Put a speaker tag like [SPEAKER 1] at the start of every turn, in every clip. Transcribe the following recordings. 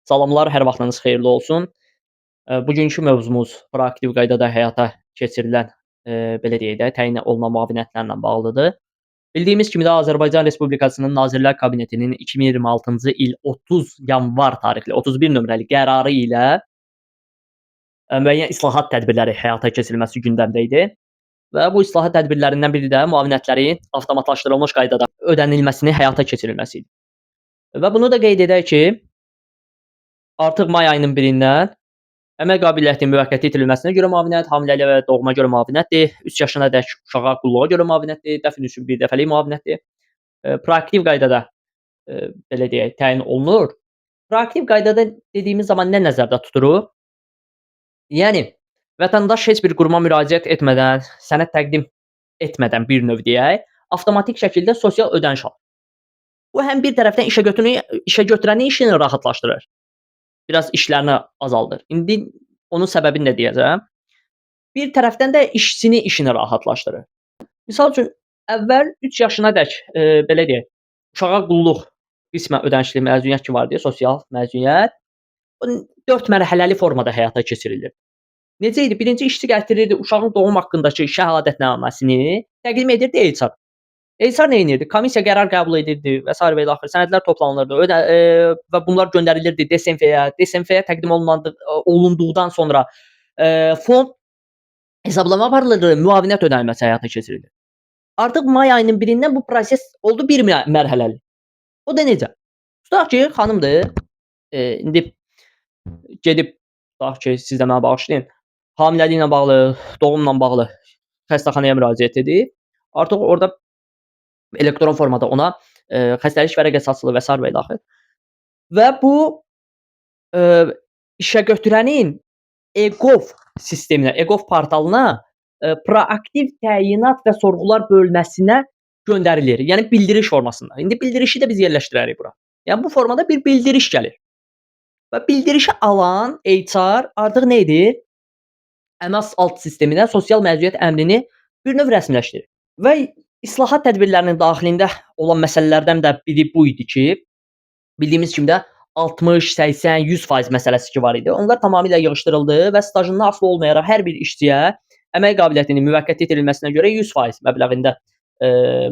[SPEAKER 1] Salamlar, hər vaxtınız xeyirli olsun. Bugünkü mövzumuz proaktiv qaydada həyata keçirilən, belə deyək də, təyin olunan müavinətlərlə bağlıdır. Bildiyimiz kimi də Azərbaycan Respublikasının Nazirlər Kabinetinin 2026-cı il 30 yanvar tarixli 31 nömrəli qərarı ilə müəyyən islahat tədbirləri həyata keçirilməsi gündəmdə idi və bu islahat tədbirlərindən biri də müavinətlərin avtomatlaşdırılmış qaydada ödənilməsini həyata keçirilməsi idi. Və bunu da qeyd edək ki, artıq may ayının 1-dən əmək qabiliyyətinin müvəqqəti itirilməsinə görə müavinət, hamiləliyə və doğuma görə müavinətdir, 3 yaşınadək uşağa qulluğa görə müavinətdir, dəfn üçün bir dəfəlik müavinətdir. Proaktiv qaydada, belə deyək, təyin olunur. Proaktiv qaydada dediyimiz zaman nə nəzərdə tutulur? Yəni, vətəndaş heç bir quruma müraciət etmədən, sənəd təqdim etmədən bir növ deyək, avtomatik şəkildə sosial ödəniş alır. Bu həm bir tərəfdən işə götürənin işini rahatlaşdırır, biraz işlərini azaldır. İndi onun səbəbini də deyəcəm. Bir tərəfdən də işçinin işini rahatlaşdırır. Misal üçün, əvvəl 3 yaşınadək, belə deyək, uşağa qulluq qismən ödənişli məzuniyyət ki var deyə, sosial məzuniyyət, bu 4 mərhələli formada həyata keçirilir. Necə idi? Birinci işçi gətirirdi uşağın doğum haqqındakı şəhadətnaməsini təqdim edirdi HR. HR nə edirdi? Komissiya qərar qəbul edirdi və sair və ilə axır. Sənədlər toplanılırdı. Və bunlar göndərilirdi DSMF-yə. DSMF-yə təqdim olunduqdan sonra fond hesablama aparılırdı, müavinət ödənilməsi həyata keçirilir. Artıq may ayının 1-dən bu proses oldu bir mərhələli. O da necə? Tutaq ki, xanımdır, indi gedib, tutaq ki, siz də mənə bağışlayın, hamiləliklə bağlı, doğumla bağlı xəstəxanaya müraciət edib. Artıq orada elektron formada ona xəstəlik vərəqəsi açılır və sair və ilə axır. Və bu işəgötürənin eGov sisteminə, eGov portalına proaktiv təyinat və sorğular bölməsinə göndərilir. Yəni bildiriş formasında. İndi bildirişi də biz yerləşdirərik bura. Yəni bu formada bir bildiriş gəlir. Və bildirişi alan HR artıq nə edir? Əmək alt sisteminə sosial məzuniyyət əmrini bir növ rəsmiləşdirir. Və islahat tədbirlərinin daxilində olan məsələlərdən də biri bu idi ki, bildiyimiz kimi də 60, 80, 100% məsələsi ki var idi. Onlar tamamilə yığışdırıldı və stajından asılı olmayaraq hər bir işçiyə əmək qabiliyyətinin müvəqqəti itirilməsinə görə 100% məbləğində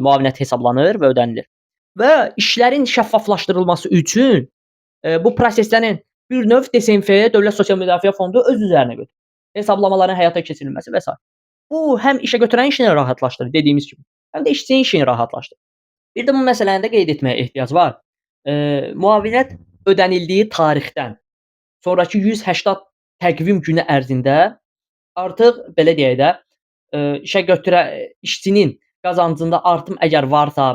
[SPEAKER 1] müavinət hesablanır və ödənilir. Və işlərin şəffaflaşdırılması üçün bu proseslərin bir növ DSMF-yə, Dövlət Sosial Müdafiə Fondu öz üzərinə götürür. Hesablamaların həyata keçirilməsi və s. Bu həm işəgötürən işini rahatlaşdırır dediyimiz kimi, həm də işçinin işini rahatlaşdırır. Bir də bu məsələni də qeyd etməyə ehtiyac var. Müavinət ödənildiyi tarixdən sonrakı 180 təqvim günü ərzində artıq belə deyək də, işçinin qazancında artım əgər varsa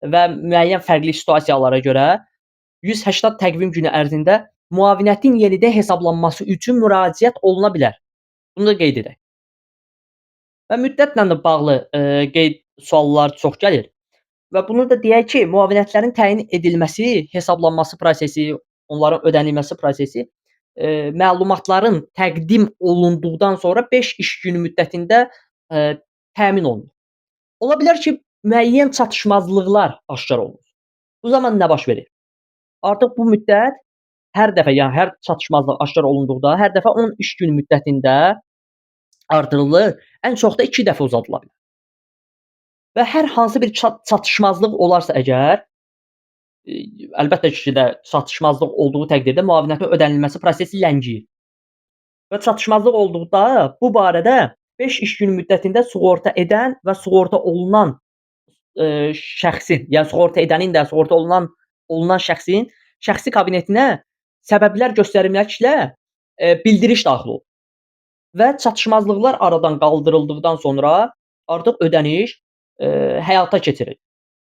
[SPEAKER 1] və müəyyən fərqli situasiyalara görə 180 təqvim günü ərzində müavinətin yenidən hesablanması üçün müraciət oluna bilər. Bunu da qeyd edək. Və müddətlə də bağlı suallar çox gəlir. Və bunu da deyək ki, müavinətlərin təyin edilməsi, hesablanması prosesi, onların ödənilməsi prosesi məlumatların təqdim olunduqdan sonra 5 iş günü müddətində təmin olunur. Ola bilər ki, müəyyən çatışmazlıqlar aşkar olunur. Bu zaman nə baş verir? Artıq bu müddət hər dəfə, yəni hər çatışmazlıq aşkar olunduqda hər dəfə 10 iş günü müddətində artırılır, ən çox da 2 dəfə uzadıla bilər. Və hər hansı bir çatışmazlıq olarsa əgər, əlbəttə ki də çatışmazlıq olduğu təqdirdə müavinətin ödənilməsi prosesi ləngiyir. Və çatışmazlıq olduqda bu barədə 5 iş günü müddətində sığorta edən və sığorta olunan şəxsin, yəni sığorta edənin də, sığorta olunan şəxsin şəxsi kabinetinə səbəblər göstərilməklə bildiriş daxil olur. Və çatışmazlıqlar aradan qaldırıldıqdan sonra artıq ödəniş həyata keçirilir.